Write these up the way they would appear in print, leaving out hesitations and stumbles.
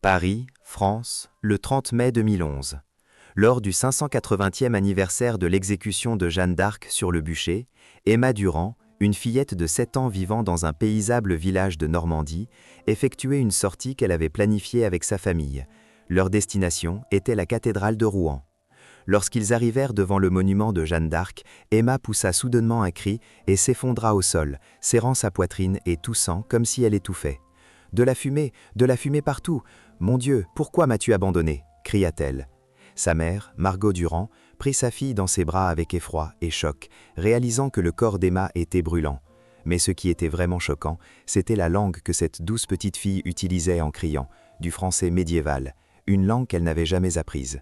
Paris, France, le 30 mai 2011. Lors du 580e anniversaire de l'exécution de Jeanne d'Arc sur le bûcher, Emma Durand, une fillette de 7 ans vivant dans un paisible village de Normandie, effectuait une sortie qu'elle avait planifiée avec sa famille. Leur destination était la cathédrale de Rouen. Lorsqu'ils arrivèrent devant le monument de Jeanne d'Arc, Emma poussa soudainement un cri et s'effondra au sol, serrant sa poitrine et toussant comme si elle étouffait. « de la fumée partout! Mon Dieu, pourquoi m'as-tu abandonnée » cria-t-elle. Sa mère, Margot Durand, prit sa fille dans ses bras avec effroi et choc, réalisant que le corps d'Emma était brûlant. Mais ce qui était vraiment choquant, c'était la langue que cette douce petite fille utilisait en criant, du français médiéval, une langue qu'elle n'avait jamais apprise.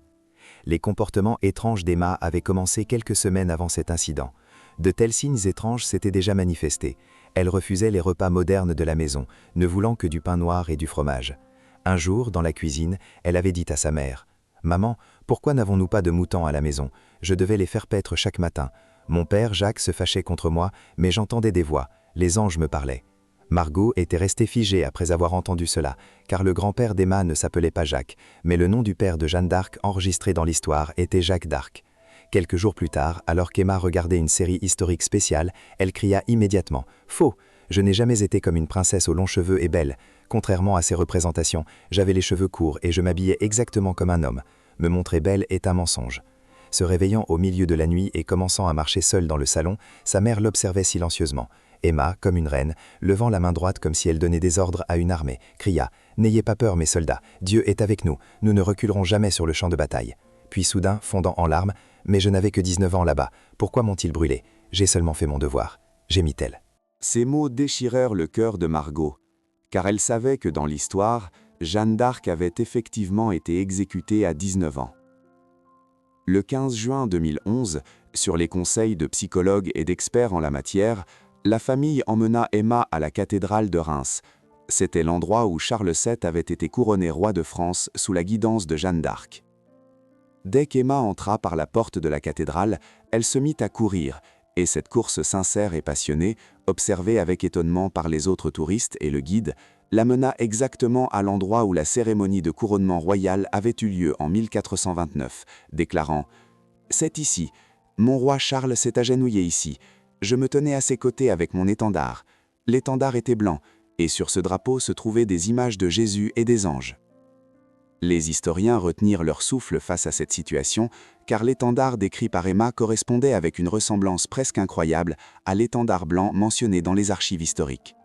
Les comportements étranges d'Emma avaient commencé quelques semaines avant cet incident. De tels signes étranges s'étaient déjà manifestés. Elle refusait les repas modernes de la maison, ne voulant que du pain noir et du fromage. Un jour, dans la cuisine, elle avait dit à sa mère « Maman, pourquoi n'avons-nous pas de moutons à la maison? Je devais les faire paître chaque matin. Mon père, Jacques, se fâchait contre moi, mais j'entendais des voix. Les anges me parlaient. » Margot était restée figée après avoir entendu cela, car le grand-père d'Emma ne s'appelait pas Jacques, mais le nom du père de Jeanne d'Arc enregistré dans l'histoire était Jacques d'Arc. Quelques jours plus tard, alors qu'Emma regardait une série historique spéciale, elle cria immédiatement « Faux! Je n'ai jamais été comme une princesse aux longs cheveux et belle. Contrairement à ces représentations, j'avais les cheveux courts et je m'habillais exactement comme un homme. Me montrer belle est un mensonge. » Se réveillant au milieu de la nuit et commençant à marcher seule dans le salon, sa mère l'observait silencieusement. Emma, comme une reine, levant la main droite comme si elle donnait des ordres à une armée, cria « N'ayez pas peur, mes soldats, Dieu est avec nous, nous ne reculerons jamais sur le champ de bataille. » Puis soudain, fondant en larmes « Mais je n'avais que 19 ans là-bas, pourquoi m'ont-ils brûlé? J'ai seulement fait mon devoir. » gémit-elle. Ces mots déchirèrent le cœur de Margot, car elle savait que dans l'histoire, Jeanne d'Arc avait effectivement été exécutée à 19 ans. Le 15 juin 2011, sur les conseils de psychologues et d'experts en la matière, la famille emmena Emma à la cathédrale de Reims. C'était l'endroit où Charles VII avait été couronné roi de France sous la guidance de Jeanne d'Arc. Dès qu'Emma entra par la porte de la cathédrale, elle se mit à courir, et cette course sincère et passionnée, observée avec étonnement par les autres touristes et le guide, l'amena exactement à l'endroit où la cérémonie de couronnement royal avait eu lieu en 1429, déclarant « C'est ici, mon roi Charles s'est agenouillé ici, je me tenais à ses côtés avec mon étendard. L'étendard était blanc, et sur ce drapeau se trouvaient des images de Jésus et des anges. » Les historiens retenirent leur souffle face à cette situation, car l'étendard décrit par Emma correspondait avec une ressemblance presque incroyable à l'étendard blanc mentionné dans les archives historiques.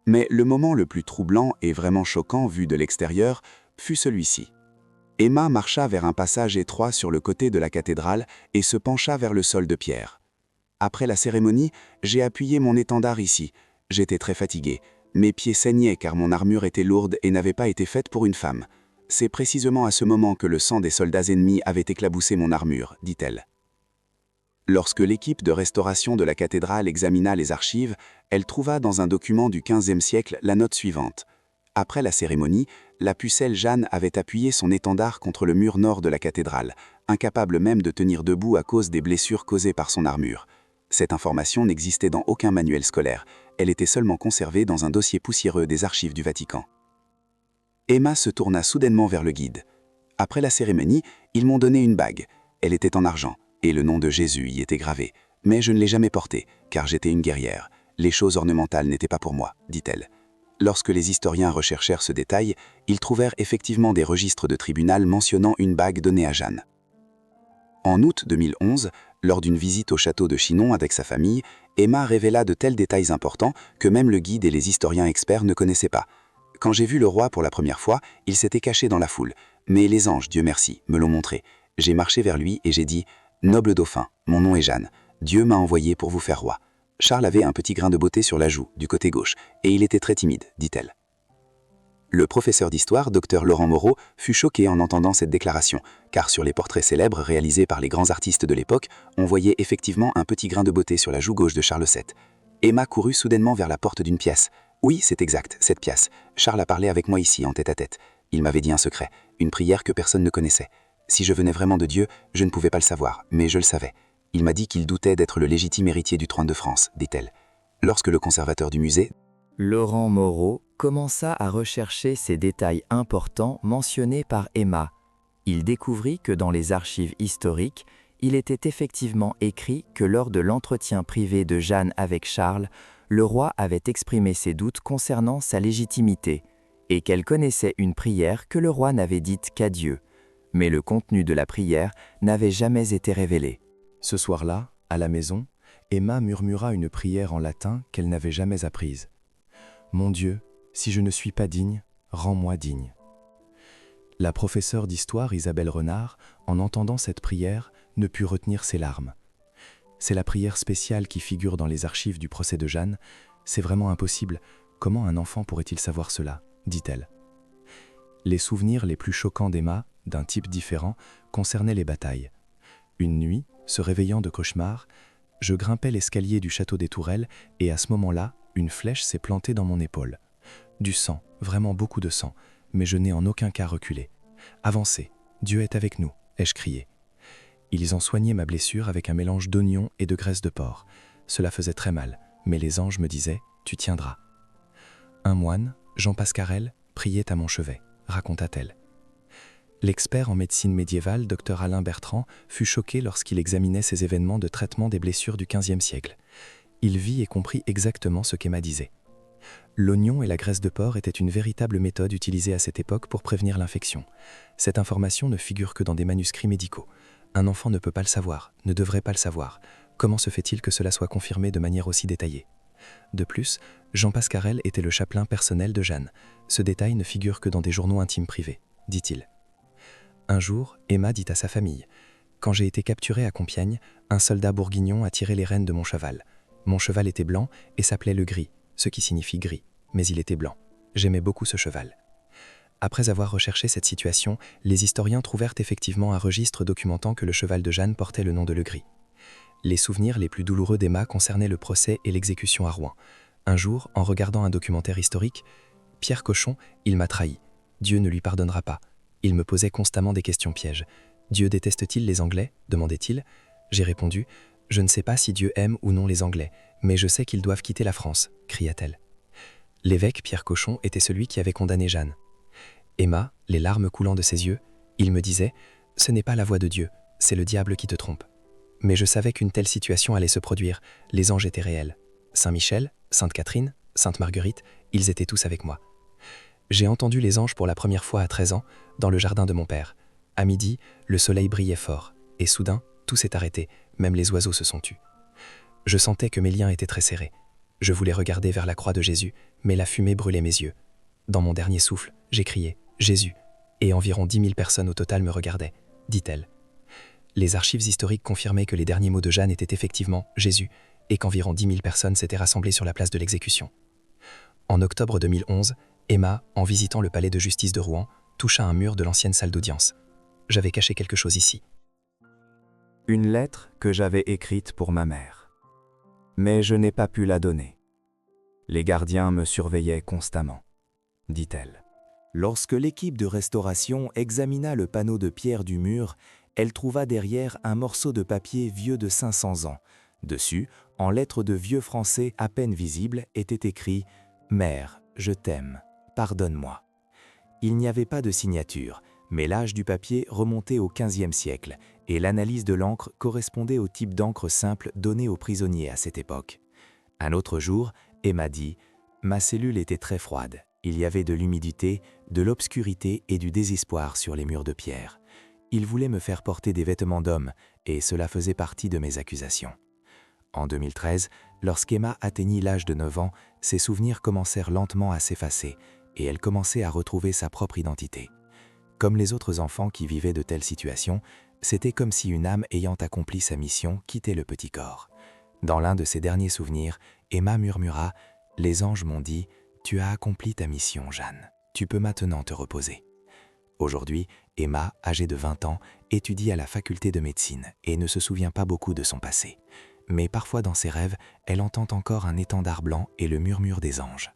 Mais le moment le plus troublant et vraiment choquant vu de l'extérieur fut celui-ci. Emma marcha vers un passage étroit sur le côté de la cathédrale et se pencha vers le sol de pierre. Après la cérémonie, j'ai appuyé mon étendard ici. J'étais très fatiguée. Mes pieds saignaient car mon armure était lourde et n'avait pas été faite pour une femme. C'est précisément à ce moment que le sang des soldats ennemis avait éclaboussé mon armure, dit-elle. Lorsque l'équipe de restauration de la cathédrale examina les archives, elle trouva dans un document du XVe siècle la note suivante. Après la cérémonie, la pucelle Jeanne avait appuyé son étendard contre le mur nord de la cathédrale, incapable même de tenir debout à cause des blessures causées par son armure. Cette information n'existait dans aucun manuel scolaire, elle était seulement conservée dans un dossier poussiéreux des archives du Vatican. Emma se tourna soudainement vers le guide. Après la cérémonie, ils m'ont donné une bague. Elle était en argent, et le nom de Jésus y était gravé. Mais je ne l'ai jamais portée, car j'étais une guerrière. Les choses ornementales n'étaient pas pour moi, dit-elle. Lorsque les historiens recherchèrent ce détail, ils trouvèrent effectivement des registres de tribunal mentionnant une bague donnée à Jeanne. En août 2011, lors d'une visite au château de Chinon avec sa famille, Emma révéla de tels détails importants que même le guide et les historiens experts ne connaissaient pas. Quand j'ai vu le roi pour la première fois, il s'était caché dans la foule. Mais les anges, Dieu merci, me l'ont montré. J'ai marché vers lui et j'ai dit « Noble dauphin, mon nom est Jeanne. Dieu m'a envoyé pour vous faire roi. » Charles avait un petit grain de beauté sur la joue, du côté gauche, et il était très timide, dit-elle. Le professeur d'histoire, Dr Laurent Moreau, fut choqué en entendant cette déclaration, car sur les portraits célèbres réalisés par les grands artistes de l'époque, on voyait effectivement un petit grain de beauté sur la joue gauche de Charles VII. Emma courut soudainement vers la porte d'une pièce. Oui, c'est exact, cette pièce. Charles a parlé avec moi ici, en tête-à-tête. Il m'avait dit un secret, une prière que personne ne connaissait. Si je venais vraiment de Dieu, je ne pouvais pas le savoir, mais je le savais. Il m'a dit qu'il doutait d'être le légitime héritier du trône de France, dit-elle. Lorsque le conservateur du musée, Laurent Moreau commença à rechercher ces détails importants mentionnés par Emma. Il découvrit que dans les archives historiques, il était effectivement écrit que lors de l'entretien privé de Jeanne avec Charles, le roi avait exprimé ses doutes concernant sa légitimité, et qu'elle connaissait une prière que le roi n'avait dite qu'à Dieu. Mais le contenu de la prière n'avait jamais été révélé. Ce soir-là, à la maison, Emma murmura une prière en latin qu'elle n'avait jamais apprise. « Mon Dieu, si je ne suis pas digne, rends-moi digne. » La professeure d'histoire Isabelle Renard, en entendant cette prière, ne put retenir ses larmes. C'est la prière spéciale qui figure dans les archives du procès de Jeanne. C'est vraiment impossible. Comment un enfant pourrait-il savoir cela ? Dit-elle. Les souvenirs les plus choquants d'Emma, d'un type différent, concernaient les batailles. Une nuit, se réveillant de cauchemar, je grimpais l'escalier du château des Tourelles et à ce moment-là, une flèche s'est plantée dans mon épaule. Du sang, vraiment beaucoup de sang, mais je n'ai en aucun cas reculé. « Avancez, Dieu est avec nous », ai-je crié. Ils ont soigné ma blessure avec un mélange d'oignons et de graisse de porc. Cela faisait très mal, mais les anges me disaient « Tu tiendras ». Un moine, Jean Pascarel, priait à mon chevet, raconta-t-elle. L'expert en médecine médiévale, Dr Alain Bertrand, fut choqué lorsqu'il examinait ces événements de traitement des blessures du XVe siècle. Il vit et comprit exactement ce qu'Emma disait. L'oignon et la graisse de porc étaient une véritable méthode utilisée à cette époque pour prévenir l'infection. Cette information ne figure que dans des manuscrits médicaux. Un enfant ne peut pas le savoir, ne devrait pas le savoir. Comment se fait-il que cela soit confirmé de manière aussi détaillée ? De plus, Jean Pascarel était le chapelain personnel de Jeanne. Ce détail ne figure que dans des journaux intimes privés, dit-il. Un jour, Emma dit à sa famille « Quand j'ai été capturée à Compiègne, un soldat bourguignon a tiré les rênes de mon cheval. Mon cheval était blanc et s'appelait le Gris, ce qui signifie gris, mais il était blanc. J'aimais beaucoup ce cheval. » Après avoir recherché cette situation, les historiens trouvèrent effectivement un registre documentant que le cheval de Jeanne portait le nom de Le Gris. Les souvenirs les plus douloureux d'Emma concernaient le procès et l'exécution à Rouen. Un jour, en regardant un documentaire historique, « Pierre Cochon, il m'a trahi. Dieu ne lui pardonnera pas. Il me posait constamment des questions pièges. Dieu déteste-t-il les Anglais ? Demandait-il. J'ai répondu, je ne sais pas si Dieu aime ou non les Anglais, mais je sais qu'ils doivent quitter la France, cria-t-elle. L'évêque Pierre Cochon était celui qui avait condamné Jeanne. Emma, les larmes coulant de ses yeux, il me disait, ce n'est pas la voix de Dieu, c'est le diable qui te trompe. Mais je savais qu'une telle situation allait se produire, les anges étaient réels. Saint Michel, Sainte Catherine, Sainte Marguerite, ils étaient tous avec moi. J'ai entendu les anges pour la première fois à 13 ans, dans le jardin de mon père. À midi, le soleil brillait fort, et soudain, tout s'est arrêté, même les oiseaux se sont tus. Je sentais que mes liens étaient très serrés. Je voulais regarder vers la croix de Jésus, mais la fumée brûlait mes yeux. Dans mon dernier souffle, j'ai crié « Jésus !» et environ 10 000 personnes au total me regardaient, dit-elle. Les archives historiques confirmaient que les derniers mots de Jeanne étaient effectivement « Jésus » et qu'environ 10 000 personnes s'étaient rassemblées sur la place de l'exécution. En octobre 2011, Emma, en visitant le palais de justice de Rouen, toucha un mur de l'ancienne salle d'audience. J'avais caché quelque chose ici. Une lettre que j'avais écrite pour ma mère. Mais je n'ai pas pu la donner. Les gardiens me surveillaient constamment, dit-elle. Lorsque l'équipe de restauration examina le panneau de pierre du mur, elle trouva derrière un morceau de papier vieux de 500 ans. Dessus, en lettres de vieux français à peine visibles, était écrit « Mère, je t'aime. Pardonne-moi ». Il n'y avait pas de signature, mais l'âge du papier remontait au XVe siècle et l'analyse de l'encre correspondait au type d'encre simple donné aux prisonniers à cette époque. Un autre jour, Emma dit « Ma cellule était très froide. Il y avait de l'humidité, de l'obscurité et du désespoir sur les murs de pierre. Il voulait me faire porter des vêtements d'homme et cela faisait partie de mes accusations. » En 2013, lorsqu'Emma atteignit l'âge de 9 ans, ses souvenirs commencèrent lentement à s'effacer et elle commençait à retrouver sa propre identité. Comme les autres enfants qui vivaient de telles situations, c'était comme si une âme ayant accompli sa mission quittait le petit corps. Dans l'un de ses derniers souvenirs, Emma murmura « Les anges m'ont dit « Tu as accompli ta mission, Jeanne. Tu peux maintenant te reposer. » Aujourd'hui, Emma, âgée de 20 ans, étudie à la faculté de médecine et ne se souvient pas beaucoup de son passé. Mais parfois dans ses rêves, elle entend encore un étendard blanc et le murmure des anges.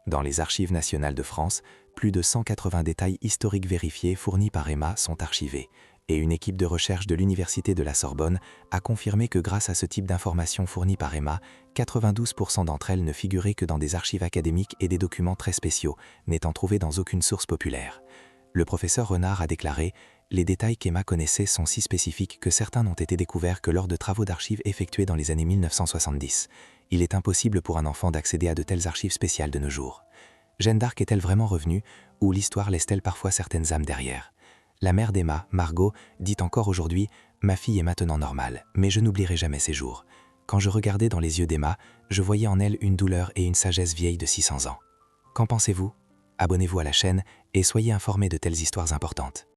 Dans les Archives nationales de France, plus de 180 détails historiques vérifiés fournis par Emma sont archivés et une équipe de recherche de l'Université de la Sorbonne a confirmé que grâce à ce type d'informations fournies par Emma, 92% d'entre elles ne figuraient que dans des archives académiques et des documents très spéciaux, n'étant trouvés dans aucune source populaire. Le professeur Renard a déclaré « Les détails qu'Emma connaissait sont si spécifiques que certains n'ont été découverts que lors de travaux d'archives effectués dans les années 1970. Il est impossible pour un enfant d'accéder à de telles archives spéciales de nos jours. Jeanne d'Arc est-elle vraiment revenue, ou l'histoire laisse-t-elle parfois certaines âmes derrière ?» La mère d'Emma, Margot, dit encore aujourd'hui « Ma fille est maintenant normale, mais je n'oublierai jamais ces jours. Quand je regardais dans les yeux d'Emma, je voyais en elle une douleur et une sagesse vieille de 600 ans. » Qu'en pensez-vous ? Abonnez-vous à la chaîne et soyez informés de telles histoires importantes.